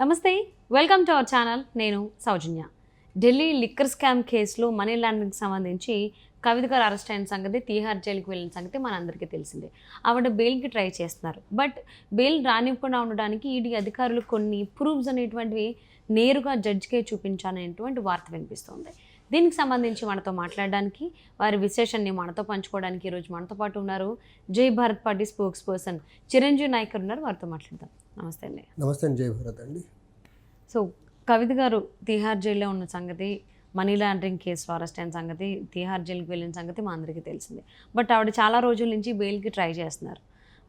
నమస్తే, welcome to our channel. నేను సౌజన్య. Delhi liquor scam కేసులో మనీ లాండరింగ్కి సంబంధించి కవిత గారు అరెస్ట్ అయిన సంగతి, తీహార్ జైలుకి వెళ్ళిన సంగతి మనందరికీ తెలిసిందే. ఆవిడ బెయిల్కి ట్రై చేస్తున్నారు. బట్ బెయిల్ రానివ్వకుండా ఉండడానికి ఈడీ అధికారులు కొన్ని ప్రూఫ్స్ అనేటువంటివి నేరుగా జడ్జికే చూపించాలనేటువంటి వార్త వినిపిస్తోంది. దీనికి సంబంధించి మనతో మాట్లాడడానికి, వారి విశేషాన్ని మనతో పంచుకోవడానికి ఈరోజు మనతో పాటు ఉన్నారు Jai Bharat party spokesperson Chiranjeevi Nayakar ఉన్నారు. వారితో మాట్లాడదాం. నమస్తే అండి. నమస్తే అండి. జై భారత్ అండి. సో కవిత గారు తీహార్ జైల్లో ఉన్న సంగతి, మనీ లాండరింగ్ కేసులో అరెస్ట్ అయిన సంగతి, తీహార్ జైలుకి వెళ్ళిన సంగతి మా అందరికీ తెలిసిందే. బట్ ఆవిడ చాలా రోజుల నుంచి బెయిల్కి ట్రై చేస్తున్నారు.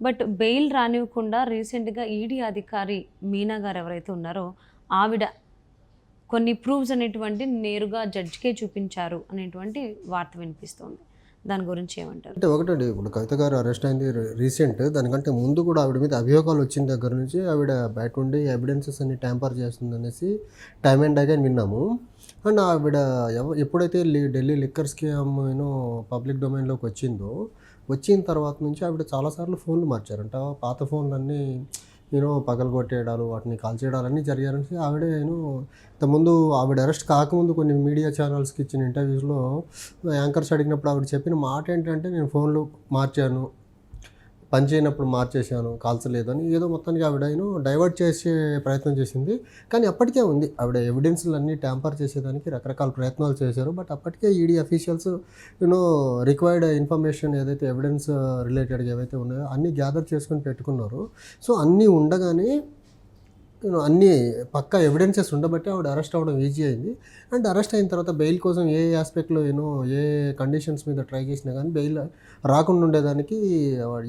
బట్ బెయిల్ రానివ్వకుండా రీసెంట్గా ఈడీ అధికారి మీనా గారు ఎవరైతే ఉన్నారో ఆవిడ కొన్ని ప్రూఫ్స్ అనేటువంటి నేరుగా జడ్జికే చూపించారు అనేటువంటి వార్త వినిపిస్తోంది. దాని గురించి ఏమంటారు? అంటే ఒకటండి, ఇప్పుడు కవిత గారు అరెస్ట్ అయింది రీసెంట్. దానికంటే ముందు కూడా ఆవిడ మీద అభియోగాలు వచ్చిన దగ్గర నుంచి ఆవిడ బయట ఉండి ఎవిడెన్సెస్ అన్ని ట్యాంపర్ చేస్తుంది అనేసి టైమ్ అండ్ అగైన్ విన్నాము. అండ్ ఆవిడ ఎప్పుడైతే ఢిల్లీ లిక్కర్ స్కామ్ పబ్లిక్ డొమైన్లోకి వచ్చిన తర్వాత నుంచి ఆవిడ చాలాసార్లు ఫోన్లు మార్చారంట. పాత ఫోన్లన్నీ పగలగొట్టేయడాలు, వాటిని కాల్చేయడాలు అన్నీ జరిగారని ఆవిడ ఇంతకుముందు ఆవిడ అరెస్ట్ కాకముందు కొన్ని మీడియా ఛానల్స్కి ఇచ్చిన ఇంటర్వ్యూస్లో యాంకర్స్ అడిగినప్పుడు ఆవిడ చెప్పిన మాట ఏంటంటే, నేను ఫోన్లు మార్చాను, పని చేయనప్పుడు మార్చేశాను, కాల్చలేదు అని ఏదో మొత్తానికి ఆవిడ డైవర్ట్ చేసే ప్రయత్నం చేసింది. కానీ అప్పటికే ఉంది ఆవిడ ఎవిడెన్స్లన్నీ ట్యాంపర్ చేసేదానికి రకరకాల ప్రయత్నాలు చేశారు. బట్ అప్పటికే ఈడీ అఫీషియల్స్ రిక్వైర్డ్ ఇన్ఫర్మేషన్ ఏదైతే ఎవిడెన్స్ రిలేటెడ్గా ఏవైతే ఉన్నాయో అన్నీ గ్యాదర్ చేసుకొని పెట్టుకున్నారు. సో అన్నీ ఉండగానే అన్నీ పక్కా ఎవిడెన్సెస్ ఉండబట్టి ఆవిడ అరెస్ట్ అవ్వడం ఈజీ అయింది. అండ్ అరెస్ట్ అయిన తర్వాత బెయిల్ కోసం ఏ ఆస్పెక్ట్లో ఏ కండిషన్స్ మీద ట్రై చేసినా కానీ బెయిల్ రాకుండా ఉండేదానికి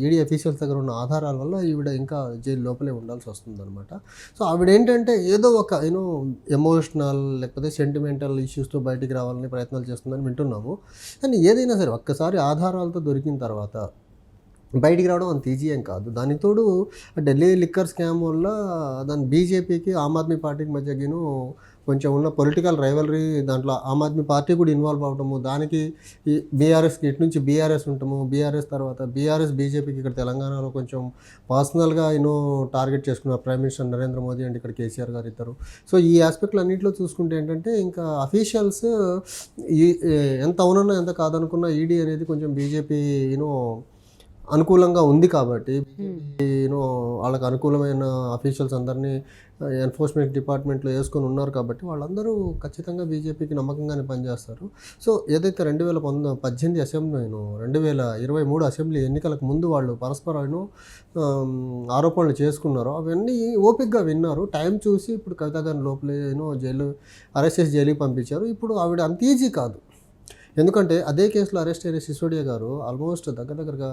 ఈడీ అఫీషియల్స్ దగ్గర ఉన్న ఆధారాల వల్ల ఈవిడ ఇంకా జైలు లోపలే ఉండాల్సి వస్తుందన్నమాట. సో ఆవిడ ఏంటంటే ఏదో ఒక ఎమోషనల్ లేకపోతే సెంటిమెంటల్ ఇష్యూస్తో బయటికి రావాలని ప్రయత్నాలు చేస్తుందని వింటున్నాము. కానీ ఏదైనా సరే ఒక్కసారి ఆధారాలతో దొరికిన తర్వాత బయటికి రావడం అంత ఈజీ ఏం కాదు. దానికి తోడు ఢిల్లీ లిక్కర్ స్కామ్ వల్ల దాని బీజేపీకి ఆమ్ ఆద్మీ పార్టీకి మధ్య కొంచెం ఉన్న పొలిటికల్ రైవలరీ, దాంట్లో ఆమ్ ఆద్మీ పార్టీ కూడా ఇన్వాల్వ్ అవటము, దానికి ఈ బీఆర్ఎస్కి ఇటు నుంచి బీఆర్ఎస్ ఉంటాము, బీఆర్ఎస్ తర్వాత బీజేపీకి ఇక్కడ తెలంగాణలో కొంచెం పర్సనల్గా టార్గెట్ చేసుకున్నారు prime minister Narendra Modi and ఇక్కడ కేసీఆర్ గారు ఇద్దరు. సో ఈ ఆస్పెక్ట్లు అన్నింటిలో చూసుకుంటే ఏంటంటే ఇంకా అఫీషియల్స్ ఎంత అవునన్నా ఎంత కాదనుకున్నా ఈడీ అనేది కొంచెం బీజేపీ అనుకూలంగా ఉంది కాబట్టి వాళ్ళకి అనుకూలమైన అఫీషియల్స్ అందరినీ ఎన్ఫోర్స్మెంట్ డిపార్ట్మెంట్లో వేసుకొని ఉన్నారు కాబట్టి వాళ్ళందరూ ఖచ్చితంగా బీజేపీకి నమ్మకంగానే పనిచేస్తారు. సో ఏదైతే 2018 అసెంబ్లీ 2023 అసెంబ్లీ ఎన్నికలకు ముందు వాళ్ళు పరస్పరం ఆరోపణలు చేసుకున్నారో అవన్నీ ఓపికగా విన్నారు. టైం చూసి ఇప్పుడు కవిత గారిని లోపలే అరెస్ట్ చేసి జైలుకి పంపించారు. ఇప్పుడు ఆవిడ అంత ఈజీ కాదు. ఎందుకంటే అదే కేసులో అరెస్ట్ అయిన సిసోడియా గారు ఆల్మోస్ట్ దగ్గరగా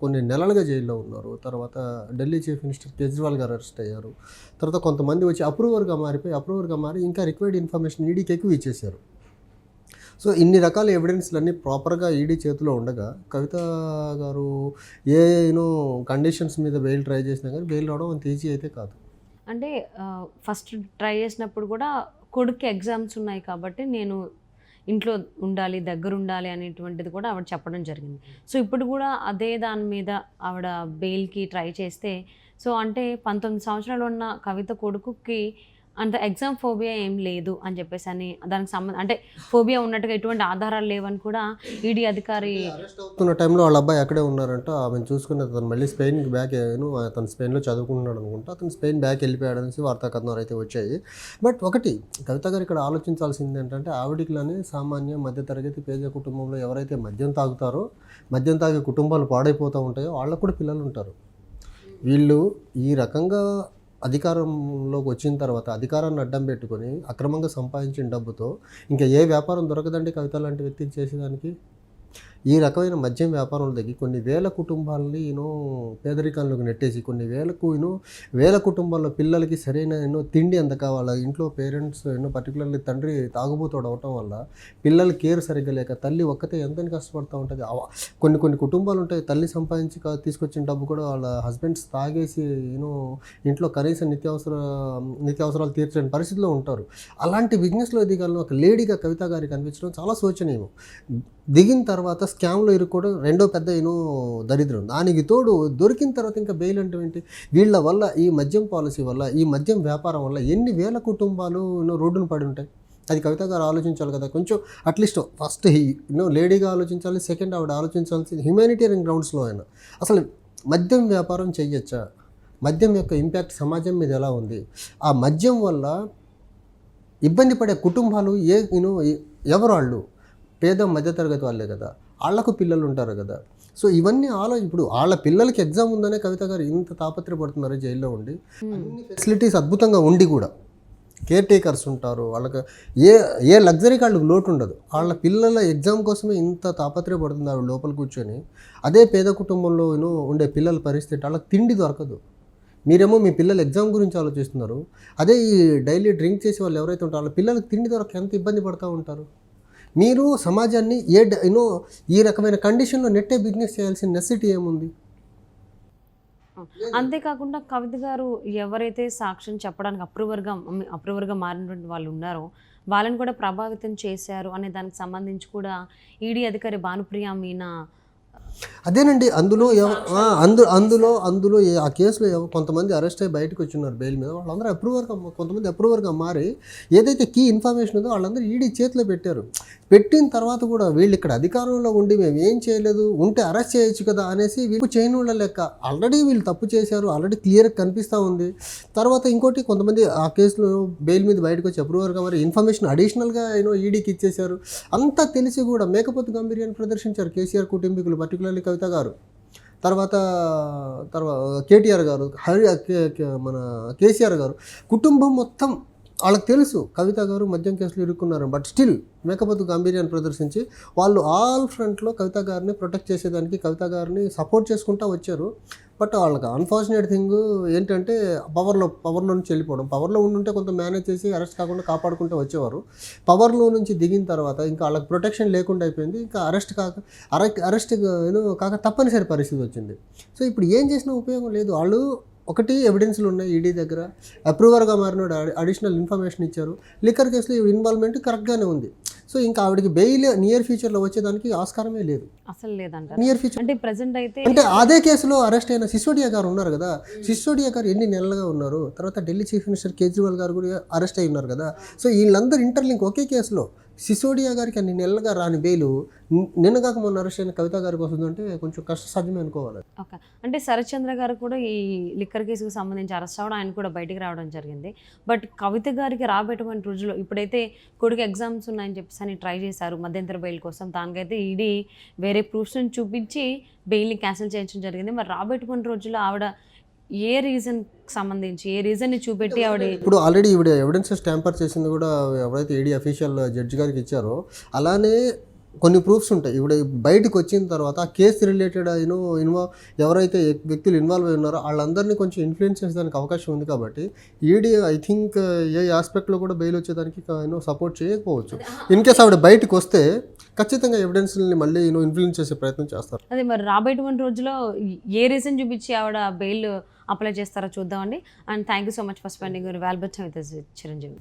కొన్ని నెలలుగా జైల్లో ఉన్నారు. తర్వాత ఢిల్లీ చీఫ్ మినిస్టర్ కేజ్రీవాల్ గారు అరెస్ట్ అయ్యారు. తర్వాత కొంతమంది వచ్చి అప్రూవర్గా మారి ఇంకా రిక్వైర్డ్ ఇన్ఫర్మేషన్ ఈడీకి ఎక్కువ ఇచ్చేశారు. సో ఇన్ని రకాల ఎవిడెన్స్లన్నీ ప్రాపర్గా ఈడీ చేతిలో ఉండగా కవిత గారు కండిషన్స్ మీద బెయిల్ ట్రై చేసినా కానీ బెయిల్ రావడం అంత ఈజీ అయితే కాదు. అంటే ఫస్ట్ ట్రై చేసినప్పుడు కూడా కొడుకు ఎగ్జామ్స్ ఉన్నాయి కాబట్టి నేను ఇంట్లో ఉండాలి, దగ్గర ఉండాలి అనేటువంటిది కూడా ఆవిడ చెప్పడం జరిగింది. సో ఇప్పుడు కూడా అదే దాని మీద ఆవిడ బెయిల్కి ట్రై చేస్తే, సో అంటే 19 సంవత్సరాలు ఉన్న కవిత కొడుకుకి అంత ఎగ్జామ్ ఫోబియా ఏం లేదు అని చెప్పేసి అని దానికి అంటే ఫోబియా ఉన్నట్టుగా ఎటువంటి ఆధారాలు లేవని కూడా ఈడీ అధికారి అరెస్ట్ అవుతున్న టైంలో వాళ్ళ అబ్బాయి అక్కడే ఉన్నారంట. ఆమెను చూసుకుని అతను మళ్ళీ స్పెయిన్కి బ్యాక్ అతను స్పెయిన్లో చదువుకుంటున్నాడు అనుకుంటా, అతను స్పెయిన్ బ్యాక్ వెళ్ళిపోయాడు అనేసి వార్తా కథనాలు అయితే వచ్చాయి. బట్ ఒకటి కవిత గారు ఇక్కడ ఆలోచించాల్సింది ఏంటంటే, ఆవిడికిలానే సామాన్య మధ్యతరగతి పేద కుటుంబంలో ఎవరైతే మద్యం తాగే కుటుంబాలు పాడైపోతూ ఉంటాయో వాళ్ళకు కూడా పిల్లలు ఉంటారు. వీళ్ళు ఈ రకంగా అధికారంలోకి వచ్చిన తర్వాత అధికారాన్ని అడ్డం పెట్టుకొని అక్రమంగా సంపాదించిన డబ్బుతో ఇంకా ఏ వ్యాపారం దొరకదండి కవిత లాంటి వ్యక్తికి చేసేదానికి. ఈ రకమైన మద్యం వ్యాపారంలో దగ్గర కొన్ని వేల కుటుంబాలని పేదరికంలోకి నెట్టేసి కొన్ని వేల కుటుంబాల్లో పిల్లలకి సరైన తిండి అందక వాళ్ళ ఇంట్లో పేరెంట్స్ పర్టికులర్లీ తండ్రి తాగుబోతోడు అవటం వల్ల పిల్లల కేర్ సరిగ్గా లేక తల్లి ఒక్కతే ఎంతని కష్టపడుతూ ఉంటుంది. కొన్ని కుటుంబాలు ఉంటాయి, తల్లి సంపాదించి తీసుకొచ్చిన డబ్బు కూడా వాళ్ళ హస్బెండ్స్ తాగేసి ఇంట్లో కనీస నిత్యావసరాలు తీర్చలేని పరిస్థితిలో ఉంటారు. అలాంటి బిజినెస్లో దిగాలను ఒక లేడీగా కవిత గారికి అనిపించడం చాలా శోచనీయం. దిగిన తర్వాత స్కామ్లో ఇరుక్కోవడం రెండో పెద్ద దరిద్రం. దానికి తోడు దొరికిన తర్వాత ఇంకా బెయిల్ అంటే ఏంటి? వీళ్ళ వల్ల, ఈ మద్యం పాలసీ వల్ల, ఈ మద్యం వ్యాపారం వల్ల ఎన్ని వేల కుటుంబాలు రోడ్డున పడి ఉంటాయి. అది కవిత గారు ఆలోచించాలి కదా కొంచెం. అట్లీస్ట్ ఫస్ట్ లేడీగా ఆలోచించాలి, సెకండ్ ఆవిడ ఆలోచించాల్సింది హ్యుమానిటేరియన్ గ్రౌండ్స్లో అయినా అసలు మద్యం వ్యాపారం చేయొచ్చా, మద్యం యొక్క ఇంపాక్ట్ సమాజం మీద ఎలా ఉంది, ఆ మద్యం వల్ల ఇబ్బంది పడే కుటుంబాలు ఎవరు వాళ్ళు? పేద మధ్యతరగతి వాళ్ళే కదా, వాళ్ళకు పిల్లలు ఉంటారు కదా. సో ఇవన్నీ ఇప్పుడు వాళ్ళ పిల్లలకి ఎగ్జామ్ ఉందనే కవిత గారు ఇంత తాపత్రయపడుతున్నారు జైల్లో ఉండి. అన్ని ఫెసిలిటీస్ అద్భుతంగా ఉండి కూడా కేర్ టేకర్స్ ఉంటారు, వాళ్ళకి ఏ లగ్జరీకి వాళ్ళకి లోటు ఉండదు. వాళ్ళ పిల్లల ఎగ్జామ్ కోసమే ఇంత తాపత్రయపడుతుంది ఆవిడ లోపల కూర్చొని. అదే పేద కుటుంబంలో ఉండే పిల్లల పరిస్థితి, వాళ్ళకి తిండి దొరకదు. మీరేమో మీ పిల్లల ఎగ్జామ్ గురించి ఆలోచిస్తున్నారు. అదే ఈ డైలీ డ్రింక్ చేసే వాళ్ళు ఎవరైతే ఉంటారో వాళ్ళ పిల్లలకు తిండి దొరక ఎంత ఇబ్బంది పడుతూ ఉంటారు. మీరు సమాజాన్ని ఈ రకమైన కండిషన్లో నెట్టే బిజినెస్ చేయాల్సిన నెసిటీ ఏముంది? అంతేకాకుండా కవిత గారు ఎవరైతే సాక్ష్యం చెప్పడానికి అప్రూవర్గా మారినటువంటి వాళ్ళు ఉన్నారో వాళ్ళని కూడా ప్రభావితం చేశారు అనే దానికి సంబంధించి కూడా ఈడీ అధికారి భానుప్రియ మీనా అదేనండి. అందులో ఆ కేసులో కొంతమంది అరెస్ట్ అయ్యి బయటకు వచ్చిన్నారు బెయిల్ మీద. వాళ్ళందరూ కొంతమంది అప్రూవర్గా మారి ఏదైతే కీ ఇన్ఫర్మేషన్ ఉందో వాళ్ళందరూ ఈడీ చేతిలో పెట్టారు. పెట్టిన తర్వాత కూడా వీళ్ళు ఇక్కడ అధికారంలో ఉండి మేము ఏం చేయలేదు, ఉంటే అరెస్ట్ చేయొచ్చు కదా అనేసి వీళ్ళు చేయని వాళ్ళ లెక్క. ఆల్రెడీ వీళ్ళు తప్పు చేశారు, ఆల్రెడీ క్లియర్గా కనిపిస్తూ ఉంది. తర్వాత ఇంకోటి కొంతమంది ఆ కేసులో బెయిల్ మీద బయటకు వచ్చి అప్రూవర్గా మరి ఇన్ఫర్మేషన్ అడిషనల్గా ఈడీకి ఇచ్చేశారు. అంతా తెలిసి కూడా మేకపోతు గంభీర్యాన్ని ప్రదర్శించారు కేసీఆర్ కుటుంబీకులు, పర్టికులర్లీ కవిత గారు, తర్వాత కేటీఆర్ గారు, మన కేసీఆర్ గారు, కుటుంబం మొత్తం వాళ్ళకి తెలుసు కవిత గారు మద్యం కేసులు ఇరుక్కున్నారు. బట్ స్టిల్ మేకపోతు గంభీర్యాన్ని ప్రదర్శించి వాళ్ళు ఆల్ ఫ్రంట్లో కవిత గారిని ప్రొటెక్ట్ చేసేదానికి, కవిత గారిని సపోర్ట్ చేసుకుంటూ వచ్చారు. బట్ వాళ్ళకి అన్ఫార్చునేట్ థింగ్ ఏంటంటే పవర్లో నుంచి వెళ్ళిపోవడం. పవర్లో ఉండుంటే కొంత మేనేజ్ చేసి అరెస్ట్ కాకుండా కాపాడుకుంటూ వచ్చేవారు. పవర్లో నుంచి దిగిన తర్వాత ఇంకా వాళ్ళకి ప్రొటెక్షన్ లేకుండా అయిపోయింది. ఇంకా అరెస్ట్ కాక తప్పనిసరి పరిస్థితి వచ్చింది. సో ఇప్పుడు ఏం చేసినా ఉపయోగం లేదు. వాళ్ళు ఒకటి ఎవిడెన్స్లు ఉన్నాయి ఈడీ దగ్గర, అప్రూవర్గా మారిన అడిషనల్ ఇన్ఫర్మేషన్ ఇచ్చారు. లిక్కర్ కేసులో ఇన్వాల్వ్మెంట్ కరెక్ట్గానే ఉంది. సో ఇంకా ఆవిడకి బెయిల్ నియర్ ఫ్యూచర్లో వచ్చేదానికి ఆస్కారమే లేదు, అసలు లేదంట. నియర్ ఫ్యూచర్ అంటే ప్రెసెంట్ అయితే అదే కేసులో అరెస్ట్ అయిన సిసోడియా గారు ఉన్నారు కదా. సిసోడియా గారు ఎన్ని నెలలుగా ఉన్నారు. తర్వాత ఢిల్లీ చీఫ్ మినిస్టర్ కేజ్రీవాల్ గారు కూడా అరెస్ట్ అయి ఉన్నారు కదా. సో వీళ్ళందరూ ఇంటర్లింక్ ఒకే కేసులో. సిసోడియా గారికి అన్ని నెలలుగా రాని బెయిలు నిన్నగాక మొన్న అరెస్ట్ అయిన కవిత గారికి వస్తుందంటే కొంచెం కష్టసాధ్యమే అనుకోవాలి. ఓకే, అంటే శరత్చంద్ర గారు కూడా ఈ లిక్కర్ కేసుకు సంబంధించి అరెస్ట్ అవ్వడం, ఆయన కూడా బయటికి రావడం జరిగింది. బట్ కవిత గారికి రాబెట్టమని రోజుల్లో ఇప్పుడైతే కొడుకు ఎగ్జామ్స్ ఉన్నాయని చెప్పేసి అని ట్రై చేశారు మధ్యంతర బెయిల్ కోసం. దానికైతే ఈడీ వేరే ప్రూఫ్స్ని చూపించి బెయిల్ని క్యాన్సిల్ చేయించడం జరిగింది. మరి రాబెట్టుకున్న రోజుల్లో ఆవిడ ఏ రీజన్ని చూపెట్టి ఆవిడ ఇప్పుడు ఆల్రెడీ ఈవిడ ఎవిడెన్సెస్ ట్యాంపర్ చేసింది కూడా ఎవరైతే ఈడీ అఫీషియల్ జడ్జి గారికి ఇచ్చారో అలానే కొన్ని ప్రూఫ్స్ ఉంటాయి. ఈవిడ బయటకు వచ్చిన తర్వాత ఆ కేసు రిలేటెడ్ ఎవరైతే వ్యక్తులు ఇన్వాల్వ్ అయి ఉన్నారో వాళ్ళందరినీ కొంచెం ఇన్ఫ్లుయెన్స్ చేసేదానికి అవకాశం ఉంది. కాబట్టి ఈడీ ఐ థింక్ ఏ ఆస్పెక్ట్లో కూడా బెయిల్ వచ్చేదానికి సపోర్ట్ చేయకపోవచ్చు. ఇన్ కేస్ ఆవిడ బయటకు వస్తే ఖచ్చితంగా ఎవిడెన్స్ని మళ్ళీ ఇన్ఫ్లుయెన్స్ చేసే ప్రయత్నం చేస్తారు. అదే మరి రాబోయేటువంటి రోజుల్లో ఏ రీజన్ చూపించి ఆవిడ బెయిల్ అప్లై చేస్తారో చూద్దామండి. And thank you so much for spending your valuable time with Chiranjeevi.